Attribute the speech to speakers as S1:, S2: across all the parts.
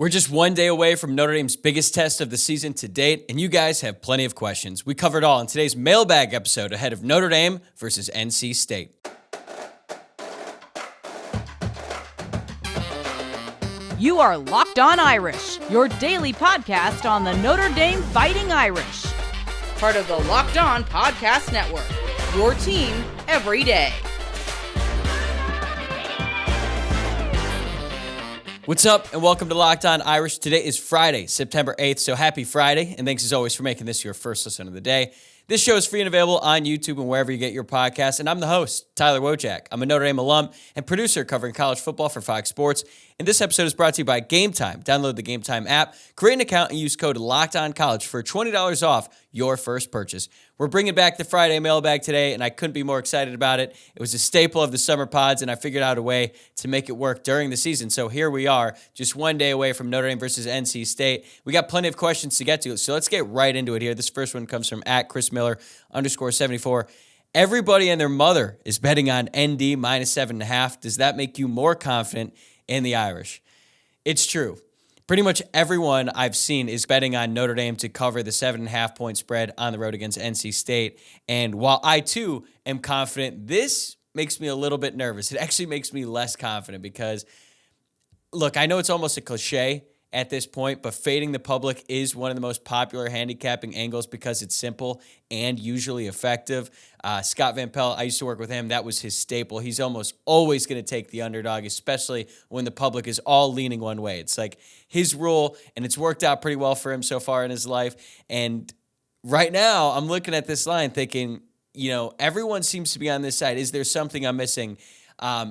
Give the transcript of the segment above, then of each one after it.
S1: We're just one day away from Notre Dame's biggest test of the season to date, and you guys have plenty of questions. We covered all in today's Mailbag episode ahead of Notre Dame versus NC State.
S2: You are Locked On Irish, your daily podcast on the Notre Dame Fighting Irish. Part of the Locked On Podcast Network, your team every day.
S1: What's up, and welcome to Locked On Irish. Today is Friday, September 8th, so happy Friday, and thanks as always for making this your first listen of the day. This show is free and available on YouTube and wherever you get your podcasts, and I'm the host, Tyler Wojciak. I'm a Notre Dame alum and producer covering college football for Fox Sports, and this episode is brought to you by Gametime. Download the Gametime app, create an account, and use code LOCKEDONCollege for $20 off your first purchase. We're bringing back the Friday Mailbag today, and I couldn't be more excited about it. It was a staple of the summer pods, and I figured out a way to make it work during the season. So here we are, just one day away from Notre Dame versus NC State. We got plenty of questions to get to, so let's get right into it here. This first one comes from @ChrisMiller_74. Everybody and their mother is betting on ND minus 7.5. Does that make you more confident in the Irish? It's true. Pretty much everyone I've seen is betting on Notre Dame to cover the 7.5 point spread on the road against NC State. And while I too am confident, this makes me a little bit nervous. It actually makes me less confident because, look, I know it's almost a cliche at this point, but fading the public is one of the most popular handicapping angles because it's simple and usually effective. Scott Van Pelt, I used to work with him. That was his staple. He's almost always going to take the underdog, especially when the public is all leaning one way. It's like his rule, and it's worked out pretty well for him so far in his life. And right now, I'm looking at this line thinking, everyone seems to be on this side. Is there something I'm missing?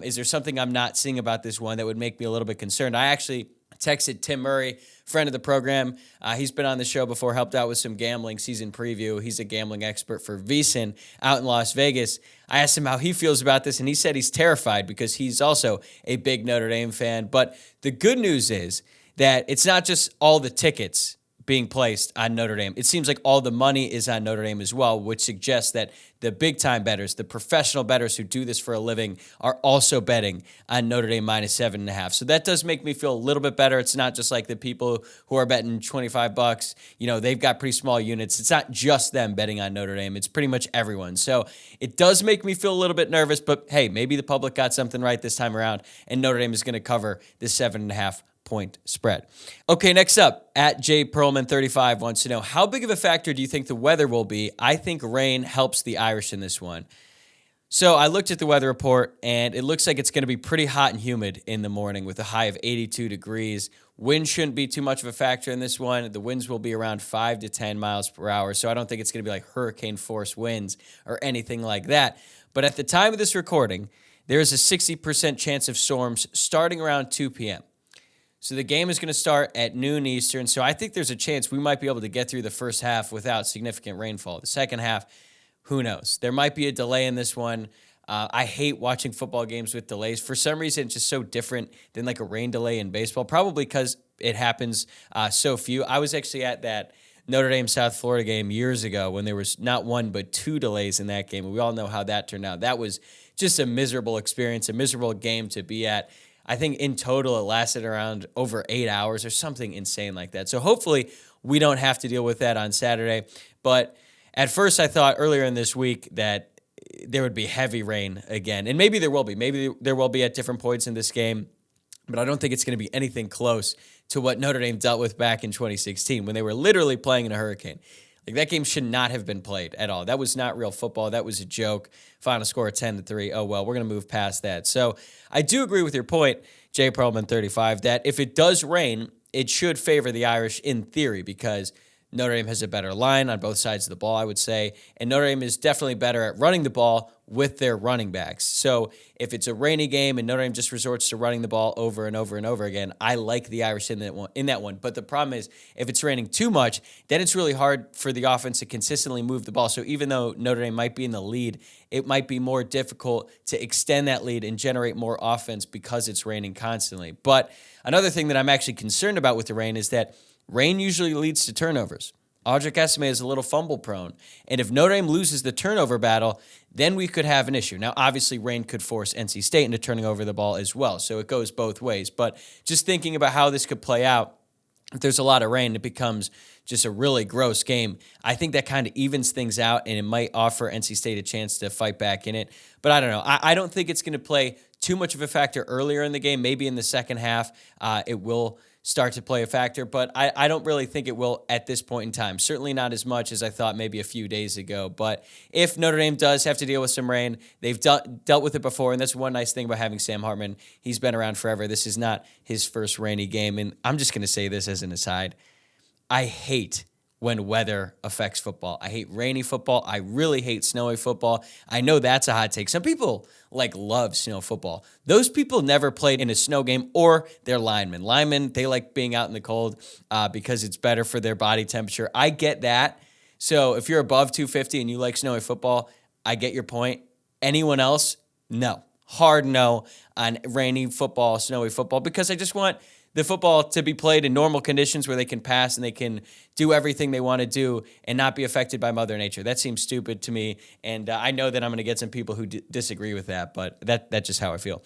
S1: Is there something I'm not seeing about this one that would make me a little bit concerned? I actually texted Tim Murray, friend of the program. He's been on the show before, helped out with some gambling season preview. He's a gambling expert for VSiN out in Las Vegas. I asked him how he feels about this, and he said he's terrified because he's also a big Notre Dame fan. But the good news is that it's not just all the tickets being placed on Notre Dame. It seems like all the money is on Notre Dame as well, which suggests that the big-time bettors, the professional bettors who do this for a living, are also betting on Notre Dame minus 7.5. So that does make me feel a little bit better. It's not just like the people who are betting $25. They've got pretty small units. It's not just them betting on Notre Dame. It's pretty much everyone. So it does make me feel a little bit nervous, but hey, maybe the public got something right this time around, and Notre Dame is going to cover this 7.5 point spread. Okay, next up, @JPerlman35 wants to know, how big of a factor do you think the weather will be? I think rain helps the Irish in this one. So I looked at the weather report, and it looks like it's going to be pretty hot and humid in the morning with a high of 82 degrees. Wind shouldn't be too much of a factor in this one. The winds will be around 5 to 10 miles per hour, so I don't think it's going to be like hurricane force winds or anything like that. But at the time of this recording, there is a 60% chance of storms starting around 2 p.m. So the game is going to start at noon Eastern, so I think there's a chance we might be able to get through the first half without significant rainfall. The second half, who knows? There might be a delay in this one. I hate watching football games with delays. For some reason, it's just so different than like a rain delay in baseball, probably because it happens so few. I was actually at that Notre Dame South Florida game years ago when there was not one but two delays in that game. We all know how that turned out. That was just a miserable experience, a miserable game to be at. I think in total it lasted around over 8 hours or something insane like that. So hopefully we don't have to deal with that on Saturday. But at first I thought earlier in this week that there would be heavy rain again. And maybe there will be. Maybe there will be at different points in this game. But I don't think it's going to be anything close to what Notre Dame dealt with back in 2016 when they were literally playing in a hurricane. Like, that game should not have been played at all. That was not real football. That was a joke. Final score 10-3. Oh, well, we're going to move past that. So I do agree with your point, @JPerlman35, that if it does rain, it should favor the Irish in theory because Notre Dame has a better line on both sides of the ball, I would say, and Notre Dame is definitely better at running the ball with their running backs. So if it's a rainy game and Notre Dame just resorts to running the ball over and over and over again, I like the Irish in that one. But the problem is, if it's raining too much, then it's really hard for the offense to consistently move the ball. So even though Notre Dame might be in the lead, it might be more difficult to extend that lead and generate more offense because it's raining constantly. But another thing that I'm actually concerned about with the rain is that rain usually leads to turnovers. Audric Esme is a little fumble prone. And if Notre Dame loses the turnover battle, then we could have an issue. Now, obviously, rain could force NC State into turning over the ball as well. So it goes both ways. But just thinking about how this could play out, if there's a lot of rain, it becomes just a really gross game. I think that kind of evens things out, and it might offer NC State a chance to fight back in it. But I don't know. I don't think it's going to play too much of a factor earlier in the game. Maybe in the second half, it will start to play a factor, but I don't really think it will at this point in time. Certainly not as much as I thought maybe a few days ago. But if Notre Dame does have to deal with some rain, they've dealt with it before, and that's one nice thing about having Sam Hartman. He's been around forever. This is not his first rainy game, and I'm just going to say this as an aside. I hate when weather affects football. I hate rainy football. I really hate snowy football. I know that's a hot take. Some people love snow football. Those people never played in a snow game, or they're linemen. Linemen, they like being out in the cold because it's better for their body temperature. I get that. So if you're above 250 and you like snowy football, I get your point. Anyone else? No. Hard no on rainy football, snowy football, because I just want the football to be played in normal conditions where they can pass and they can do everything they want to do and not be affected by Mother Nature. That seems stupid to me, and I know that I'm going to get some people who disagree with that, but that's just how I feel.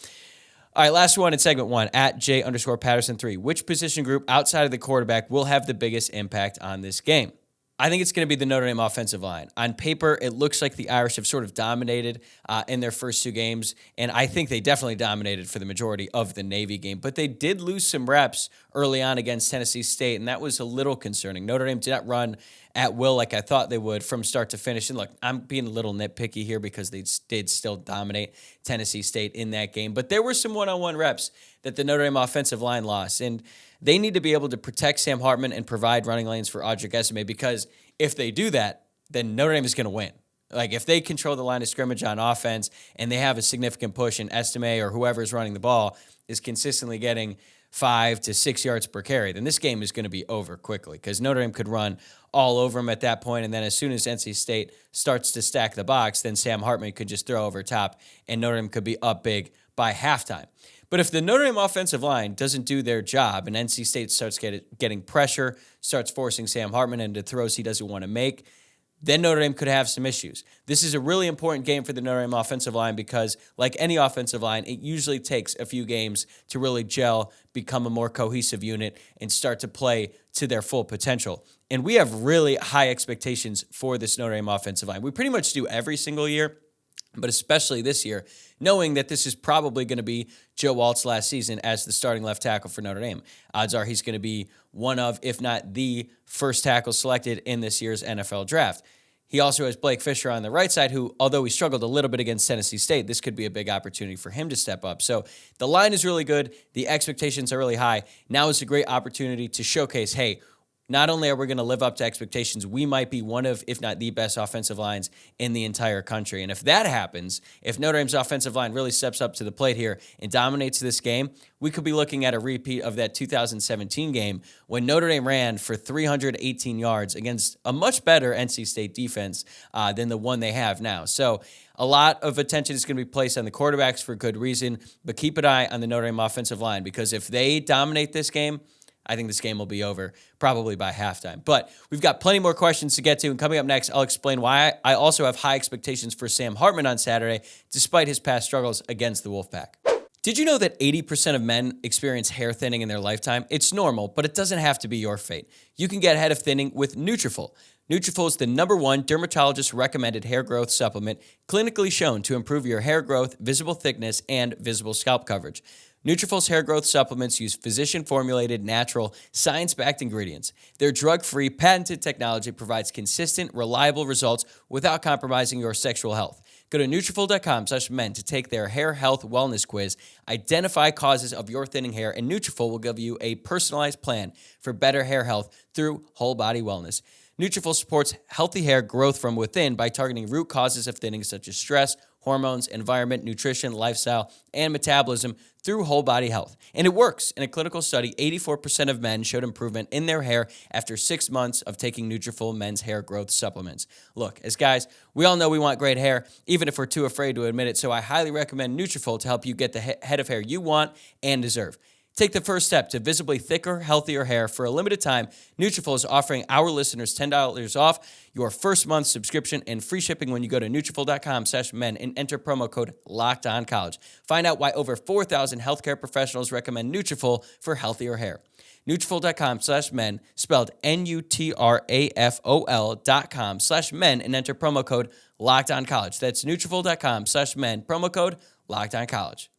S1: All right, last one in segment one, at J_Patterson3. Which position group outside of the quarterback will have the biggest impact on this game? I think it's going to be the Notre Dame offensive line. On paper, it looks like the Irish have sort of dominated in their first two games, and I think they definitely dominated for the majority of the Navy game. But they did lose some reps early on against Tennessee State, and that was a little concerning. Notre Dame did not run at will like I thought they would from start to finish. And look, I'm being a little nitpicky here because they did still dominate Tennessee State in that game. But there were some one-on-one reps that the Notre Dame offensive line lost, and they need to be able to protect Sam Hartman and provide running lanes for Wojciak Esime, because if they do that, then Notre Dame is going to win. Like, if they control the line of scrimmage on offense and they have a significant push, and Esime or whoever is running the ball is consistently getting 5 to 6 yards per carry, then this game is going to be over quickly, because Notre Dame could run all over them at that point, and then as soon as NC State starts to stack the box, then Sam Hartman could just throw over top, and Notre Dame could be up big by halftime. But if the Notre Dame offensive line doesn't do their job and NC State starts getting pressure, starts forcing Sam Hartman into throws he doesn't want to make, then Notre Dame could have some issues. This is a really important game for the Notre Dame offensive line because, like any offensive line, it usually takes a few games to really gel, become a more cohesive unit, and start to play to their full potential. And we have really high expectations for this Notre Dame offensive line. We pretty much do every single year, but especially this year, knowing that this is probably going to be Joe Alt's last season as the starting left tackle for Notre Dame. Odds are he's going to be one of, if not the first tackle selected in this year's NFL draft. He also has Blake Fisher on the right side, who, although he struggled a little bit against Tennessee State, this could be a big opportunity for him to step up. So the line is really good. The expectations are really high. Now is a great opportunity to showcase, hey, not only are we going to live up to expectations, we might be one of, if not the best offensive lines in the entire country. And if that happens, if Notre Dame's offensive line really steps up to the plate here and dominates this game, we could be looking at a repeat of that 2017 game when Notre Dame ran for 318 yards against a much better NC State defense than the one they have now. So a lot of attention is going to be placed on the quarterbacks for good reason, but keep an eye on the Notre Dame offensive line, because if they dominate this game, I think this game will be over probably by halftime. But we've got plenty more questions to get to, and coming up next, I'll explain why I also have high expectations for Sam Hartman on Saturday, despite his past struggles against the Wolfpack. Did you know that 80% of men experience hair thinning in their lifetime? It's normal, but it doesn't have to be your fate. You can get ahead of thinning with Nutriful. Nutrifol is the #1 dermatologist-recommended hair growth supplement, clinically shown to improve your hair growth, visible thickness, and visible scalp coverage. Nutrifol's hair growth supplements use physician-formulated, natural, science-backed ingredients. Their drug-free, patented technology provides consistent, reliable results without compromising your sexual health. Go to Nutrafol.com/men to take their hair health wellness quiz, identify causes of your thinning hair, and Nutrafol will give you a personalized plan for better hair health through whole body wellness. Nutrifol supports healthy hair growth from within by targeting root causes of thinning such as stress, hormones, environment, nutrition, lifestyle, and metabolism through whole body health. And it works. In a clinical study, 84% of men showed improvement in their hair after 6 months of taking Nutrifol men's hair growth supplements. Look, as guys, we all know we want great hair, even if we're too afraid to admit it, so I highly recommend Nutrifol to help you get the head of hair you want and deserve. Take the first step to visibly thicker, healthier hair. For a limited time, Nutrafol is offering our listeners $10 off your first month subscription and free shipping when you go to Nutrafol.com/men and enter promo code LOCKEDONCollege. Find out why over 4,000 healthcare professionals recommend Nutrafol for healthier hair. Nutrafol.com/men, spelled Nutrafol.com/men, and enter promo code LOCKEDONCollege. That's Nutrafol.com/men, promo code LOCKEDONCollege.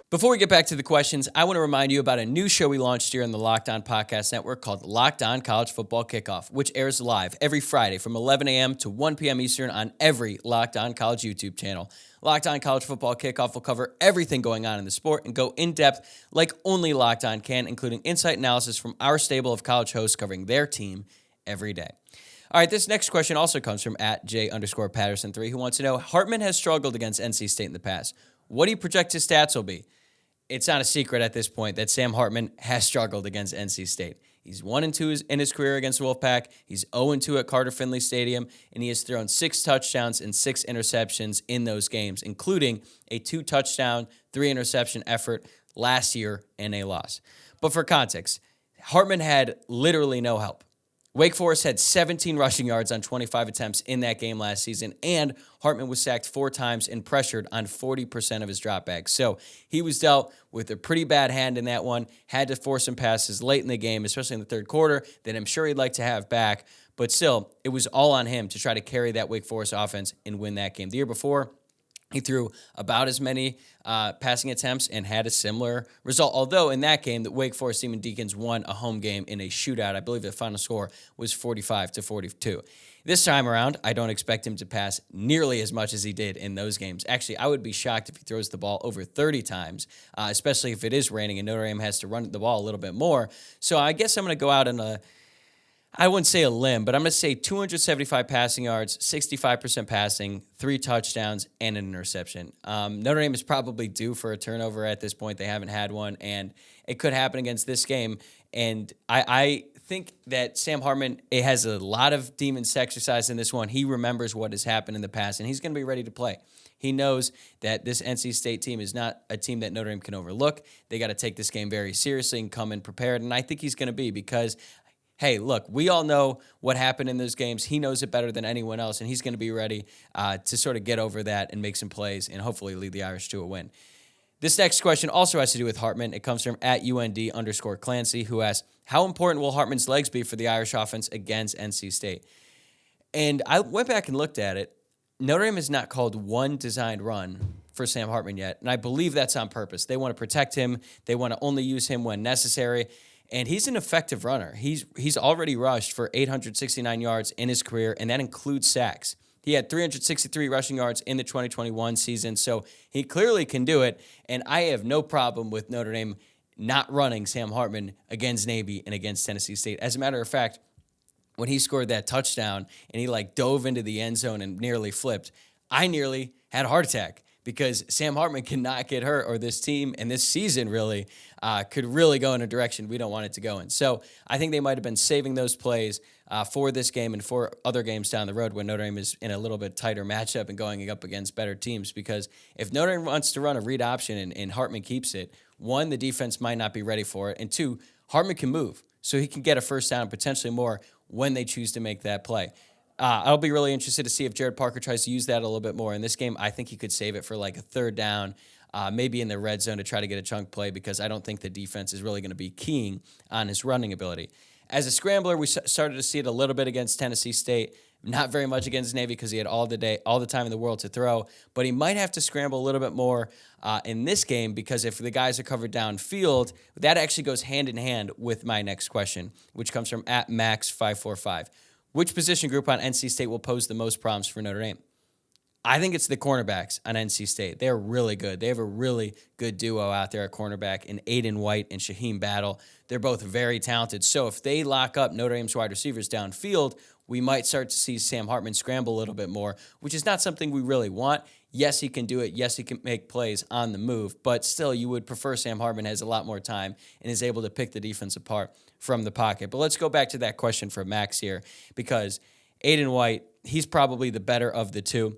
S1: Before we get back to the questions, I want to remind you about a new show we launched here in the Locked On Podcast Network called Locked On College Football Kickoff, which airs live every Friday from 11 a.m. to 1 p.m. Eastern on every Locked On College YouTube channel. Locked On College Football Kickoff will cover everything going on in the sport and go in-depth like only Locked On can, including insight analysis from our stable of college hosts covering their team every day. All right, this next question also comes from @J_Patterson3, who wants to know, Hartman has struggled against NC State in the past. What do you project his stats will be? It's not a secret at this point that Sam Hartman has struggled against NC State. He's 1-2 in his career against Wolfpack. He's 0-2 at Carter Finley Stadium, and he has thrown 6 touchdowns and 6 interceptions in those games, including a 2-touchdown, 3-interception effort last year in a loss. But for context, Hartman had literally no help. Wake Forest had 17 rushing yards on 25 attempts in that game last season, and Hartman was sacked 4 times and pressured on 40% of his dropbacks. So he was dealt with a pretty bad hand in that one, had to force some passes late in the game, especially in the third quarter, that I'm sure he'd like to have back. But still, it was all on him to try to carry that Wake Forest offense and win that game. The year before, he threw about as many passing attempts and had a similar result. Although in that game, the Wake Forest Demon Deacons won a home game in a shootout. I believe the final score was 45-42. This time around, I don't expect him to pass nearly as much as he did in those games. Actually, I would be shocked if he throws the ball over 30 times, especially if it is raining and Notre Dame has to run the ball a little bit more. So I guess I'm going to go out on I wouldn't say a limb, but I'm going to say 275 passing yards, 65% passing, 3 touchdowns, and an interception. Notre Dame is probably due for a turnover at this point. They haven't had one, and it could happen against this game. And I think that Sam Hartman, it has a lot of demons to exercise in this one. He remembers what has happened in the past, and he's going to be ready to play. He knows that this NC State team is not a team that Notre Dame can overlook. They got to take this game very seriously and come in prepared, and I think he's going to be because hey, look, we all know what happened in those games. He knows it better than anyone else, and he's going to be ready to sort of get over that and make some plays and hopefully lead the Irish to a win. This next question also has to do with Hartman. It comes from @UND_Clancy, who asks, how important will Hartman's legs be for the Irish offense against NC State? And I went back and looked at it. Notre Dame has not called one designed run for Sam Hartman yet, and I believe that's on purpose. They want to protect him. They want to only use him when necessary. And he's an effective runner. He's already rushed for 869 yards in his career, and that includes sacks. He had 363 rushing yards in the 2021 season, so he clearly can do it. And I have no problem with Notre Dame not running Sam Hartman against Navy and against Tennessee State. As a matter of fact, when he scored that touchdown and he dove into the end zone and nearly flipped, I nearly had a heart attack. Because Sam Hartman cannot get hurt, or this team and this season really could really go in a direction we don't want it to go in. So I think they might have been saving those plays for this game and for other games down the road when Notre Dame is in a little bit tighter matchup and going up against better teams. Because if Notre Dame wants to run a read option and Hartman keeps it, 1, the defense might not be ready for it, and 2, Hartman can move. So he can get a first down, potentially more, when they choose to make that play. I'll be really interested to see if Jared Parker tries to use that a little bit more. In this game, I think he could save it for a third down, maybe in the red zone to try to get a chunk play, because I don't think the defense is really going to be keying on his running ability. As a scrambler, we started to see it a little bit against Tennessee State. Not very much against Navy because he had all the time in the world to throw, but he might have to scramble a little bit more in this game, because if the guys are covered downfield, that actually goes hand in hand with my next question, which comes from @Max545. Which position group on NC State will pose the most problems for Notre Dame? I think it's the cornerbacks on NC State. They're really good. They have a really good duo out there at cornerback in Aiden White and Shaheem Battle. They're both very talented. So if they lock up Notre Dame's wide receivers downfield, we might start to see Sam Hartman scramble a little bit more, which is not something we really want. Yes, he can do it. Yes, he can make plays on the move. But still, you would prefer Sam Hartman has a lot more time and is able to pick the defense apart from the pocket. But let's go back to that question for Max here, because Aiden White, he's probably the better of the two.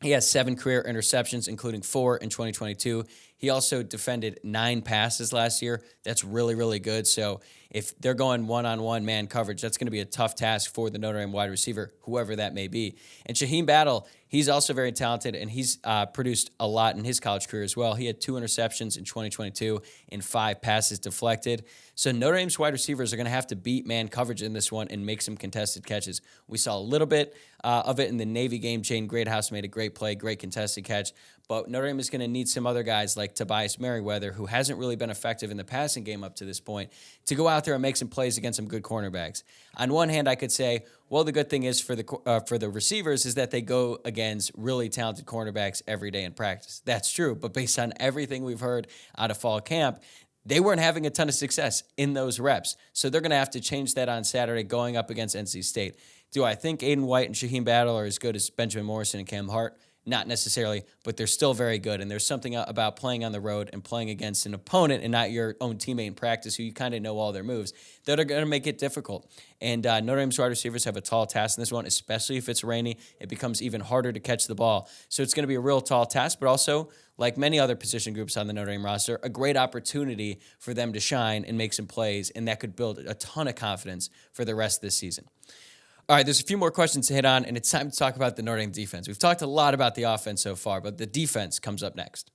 S1: He has 7 career interceptions, including 4 in 2022. He also defended 9 passes last year. That's really, really good. So if they're going one-on-one man coverage, that's going to be a tough task for the Notre Dame wide receiver, whoever that may be. And Shaheem Battle, he's also very talented, and he's produced a lot in his college career as well. He had 2 interceptions in 2022 and 5 passes deflected. So Notre Dame's wide receivers are going to have to beat man coverage in this one and make some contested catches. We saw a little bit of it in the Navy game. Jane Greathouse made a great play, great contested catch. But Notre Dame is going to need some other guys like Tobias Merriweather, who hasn't really been effective in the passing game up to this point, to go out there and make some plays against some good cornerbacks. On one hand, I could say, well, the good thing is for the receivers is that they go against really talented cornerbacks every day in practice. That's true, but based on everything we've heard out of fall camp, they weren't having a ton of success in those reps. So they're going to have to change that on Saturday going up against NC State. Do I think Aiden White and Shaheem Battle are as good as Benjamin Morrison and Cam Hart? Not necessarily, but they're still very good. And there's something about playing on the road and playing against an opponent and not your own teammate in practice who you kind of know all their moves that are going to make it difficult. And Notre Dame's wide receivers have a tall task in this one, especially if it's rainy. It becomes even harder to catch the ball. So it's going to be a real tall task, but also, like many other position groups on the Notre Dame roster, a great opportunity for them to shine and make some plays, and that could build a ton of confidence for the rest of this season. All right, there's a few more questions to hit on, and it's time to talk about the Notre Dame defense. We've talked a lot about the offense so far, but the defense comes up next.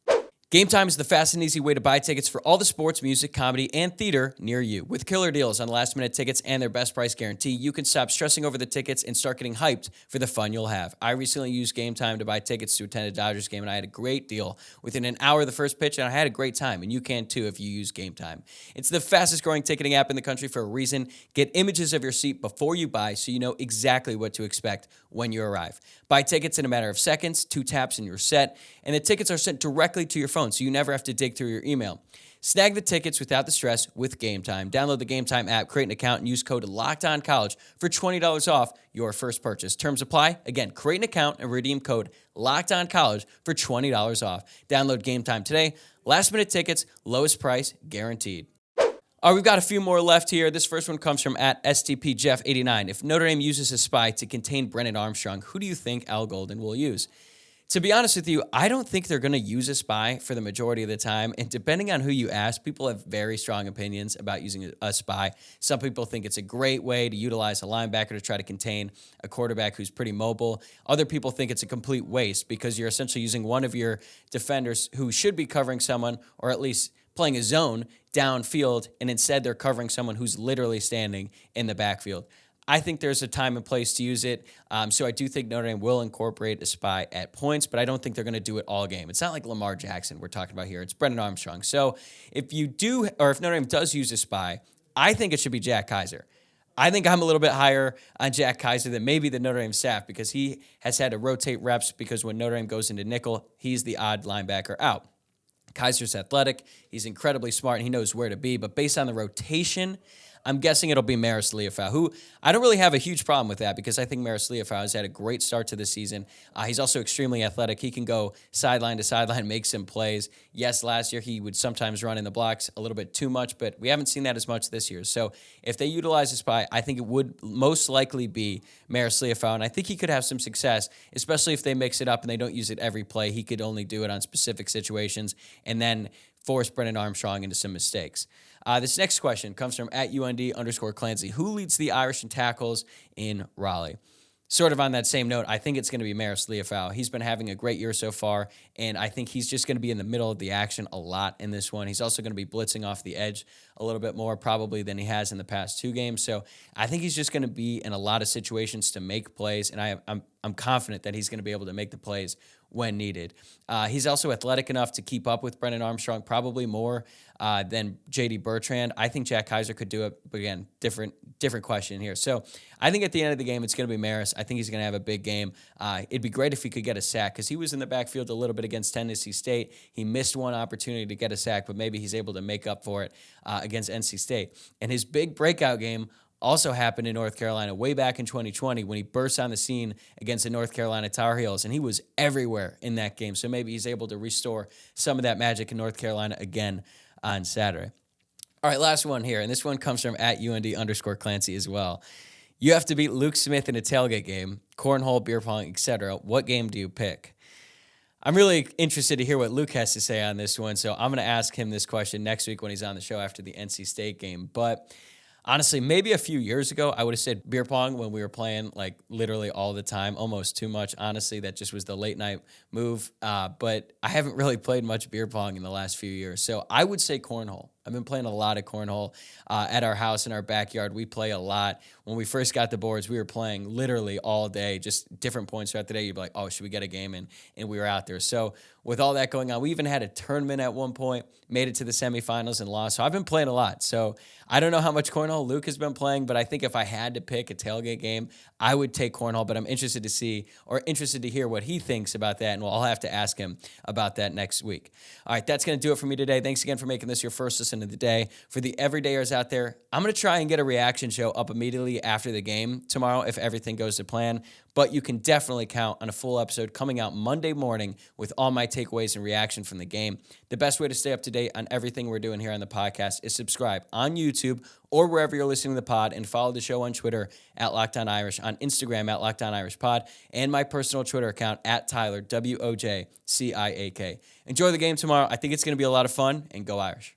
S1: Gametime is the fast and easy way to buy tickets for all the sports, music, comedy, and theater near you. With killer deals on last-minute tickets and their best price guarantee, you can stop stressing over the tickets and start getting hyped for the fun you'll have. I recently used Gametime to buy tickets to attend a Dodgers game, and I had a great deal within an hour of the first pitch, and I had a great time, and you can too if you use Gametime. It's the fastest-growing ticketing app in the country for a reason. Get images of your seat before you buy so you know exactly what to expect when you arrive. Buy tickets in a matter of seconds, 2 taps and you're set, and the tickets are sent directly to your phone, so you never have to dig through your email. Snag the tickets without the stress with Gametime. Download the Gametime app, create an account, and use code LOCKEDONCollege for $20 off your first purchase. Terms apply. Again, create an account and redeem code LOCKEDONCollege for $20 off. Download Gametime today. Last-minute tickets, lowest price guaranteed. All right, we've got a few more left here. This first one comes from at STPJeff89. If Notre Dame uses a spy to contain Brennan Armstrong, who do you think Al Golden will use? To be honest with you, I don't think they're going to use a spy for the majority of the time. And depending on who you ask, people have very strong opinions about using a spy. Some people think it's a great way to utilize a linebacker to try to contain a quarterback who's pretty mobile. Other people think it's a complete waste because you're essentially using one of your defenders who should be covering someone, or at least playing a zone downfield, and instead they're covering someone who's literally standing in the backfield. I think there's a time and place to use it, so I do think Notre Dame will incorporate a spy at points, but I don't think they're going to do it all game. It's not like Lamar Jackson we're talking about here. It's Brennan Armstrong. So if Notre Dame does use a spy, I think it should be Jack Kaiser. I think I'm a little bit higher on Jack Kaiser than maybe the Notre Dame staff because he has had to rotate reps because when Notre Dame goes into nickel, he's the odd linebacker out. Kaiser's athletic, he's incredibly smart, and he knows where to be. But based on the rotation, I'm guessing it'll be Maris Leofau, who I don't really have a huge problem with that because I think Maris Leofau has had a great start to the season. He's also extremely athletic. He can go sideline to sideline, make some plays. Yes, last year he would sometimes run in the blocks a little bit too much, but we haven't seen that as much this year. So if they utilize a spy, I think it would most likely be Maris Leofau, and I think he could have some success, especially if they mix it up and they don't use it every play. He could only do it on specific situations and then force Brennan Armstrong into some mistakes. This next question comes from at UND_Clancy. Who leads the Irish in tackles in Raleigh? Sort of on that same note, I think it's going to be Maris Leofau. He's been having a great year so far, and I think he's just going to be in the middle of the action a lot in this one. He's also going to be blitzing off the edge a little bit more probably than he has in the past 2 games. So I think he's just going to be in a lot of situations to make plays, and I'm confident that he's going to be able to make the plays when needed. He's also athletic enough to keep up with Brennan Armstrong, probably more than J.D. Bertrand. I think Jack Kaiser could do it, but again, different question here. So I think at the end of the game, it's going to be Maris. I think he's going to have a big game. It'd be great if he could get a sack because he was in the backfield a little bit against Tennessee State. He missed one opportunity to get a sack, but maybe he's able to make up for it against NC State. And his big breakout game also happened in North Carolina way back in 2020 when he burst on the scene against the North Carolina Tar Heels, and he was everywhere in that game. So maybe he's able to restore some of that magic in North Carolina again on Saturday. All right, last one here, and this one comes from at UND_Clancy as well. You have to beat Luke Smith in a tailgate game, cornhole, beer pong, etc. What game do you pick? I'm really interested to hear what Luke has to say on this one, so I'm going to ask him this question next week when he's on the show after the NC State game. But honestly, maybe a few years ago, I would have said beer pong when we were playing like literally all the time, almost too much. Honestly, that just was the late night move. But I haven't really played much beer pong in the last few years. So I would say cornhole. I've been playing a lot of cornhole at our house in our backyard. We play a lot. When we first got the boards, we were playing literally all day, just different points throughout the day. You'd be like, oh, should we get a game? And we were out there. So with all that going on, we even had a tournament at one point, made it to the semifinals and lost. So I've been playing a lot. So I don't know how much cornhole Luke has been playing, but I think if I had to pick a tailgate game, I would take cornhole. But I'm interested to hear what he thinks about that. And I'll have to ask him about that next week. All right, that's going to do it for me today. Thanks again for making this your first listen of the day. For the everydayers out there, I'm going to try and get a reaction show up immediately after the game tomorrow if everything goes to plan. But you can definitely count on a full episode coming out Monday morning with all my takeaways and reaction from the game. The best way to stay up to date on everything we're doing here on the podcast is subscribe on YouTube or wherever you're listening to the pod, and follow the show on Twitter at Locked On Irish, on Instagram at Locked On Irish Pod, and my personal Twitter account at Tyler, WOJCIAK. Enjoy the game tomorrow. I think it's going to be a lot of fun, and go Irish.